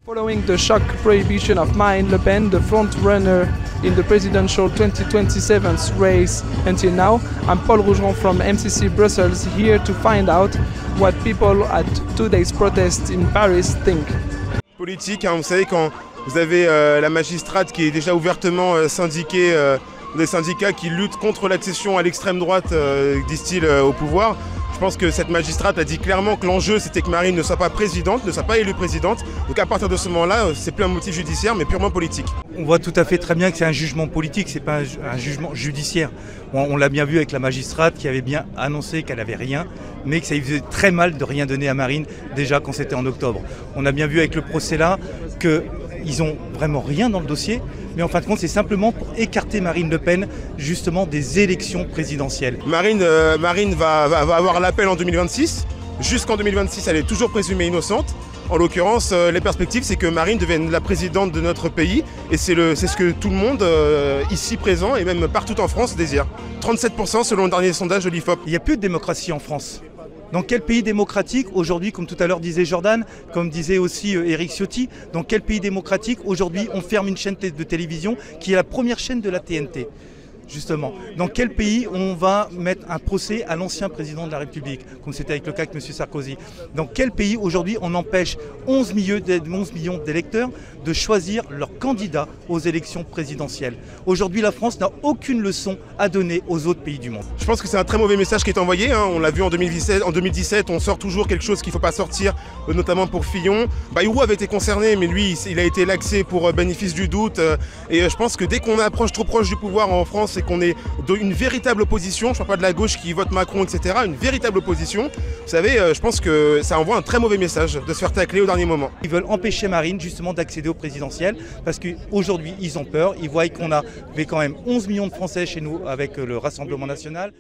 Following the shock prohibition of Marine Le Pen, the front-runner in the presidential 2027 race until now, I'm Paul Rougeron from MCC Brussels, here to find out what people at today's protest in Paris think. Politique, vous savez, quand vous avez la magistrate qui est déjà ouvertement syndiquée, des syndicats qui luttent contre l'accession à l'extrême droite, disent-ils, au pouvoir. Je pense que cette magistrate a dit clairement que l'enjeu c'était que Marine ne soit pas présidente, ne soit pas élue présidente. Donc à partir de ce moment-là, c'est plus un motif judiciaire mais purement politique. On voit tout à fait très bien que c'est un jugement politique, c'est pas un jugement judiciaire. On l'a bien vu avec la magistrate qui avait bien annoncé qu'elle n'avait rien, mais que ça lui faisait très mal de rien donner à Marine déjà quand c'était en octobre. On a bien vu avec le procès là qu'ils ont vraiment rien dans le dossier, mais en fin de compte c'est simplement pour écarter Marine Le Pen justement des élections présidentielles. Marine va avoir l'appel en 2026, jusqu'en 2026 elle est toujours présumée innocente. En l'occurrence, les perspectives c'est que Marine devienne la présidente de notre pays et c'est ce que tout le monde ici présent et même partout en France désire. 37% selon le dernier sondage de l'IFOP. Il n'y a plus de démocratie en France. Dans quel pays démocratique aujourd'hui, comme tout à l'heure disait Jordan, comme disait aussi Éric Ciotti, dans quel pays démocratique aujourd'hui on ferme une chaîne de télévision qui est la première chaîne de la TNT? Justement, dans quel pays on va mettre un procès à l'ancien président de la République, comme c'était avec le cas avec M. Sarkozy? Dans quel pays aujourd'hui on empêche 11 millions d'électeurs de choisir leur candidat aux élections présidentielles? Aujourd'hui, la France n'a aucune leçon à donner aux autres pays du monde. Je pense que c'est un très mauvais message qui est envoyé. On l'a vu en 2017, on sort toujours quelque chose qu'il ne faut pas sortir, notamment pour Fillon. Bayrou avait été concerné, mais lui, il a été laxé pour bénéfice du doute. Et je pense que dès qu'on approche trop proche du pouvoir en France, c'est qu'on est une véritable opposition, je ne parle pas de la gauche qui vote Macron, etc., une véritable opposition. Vous savez, je pense que ça envoie un très mauvais message de se faire tacler au dernier moment. Ils veulent empêcher Marine justement d'accéder au présidentiel parce qu'aujourd'hui ils ont peur, ils voient qu'on avait quand même 11 millions de Français chez nous avec le Rassemblement national.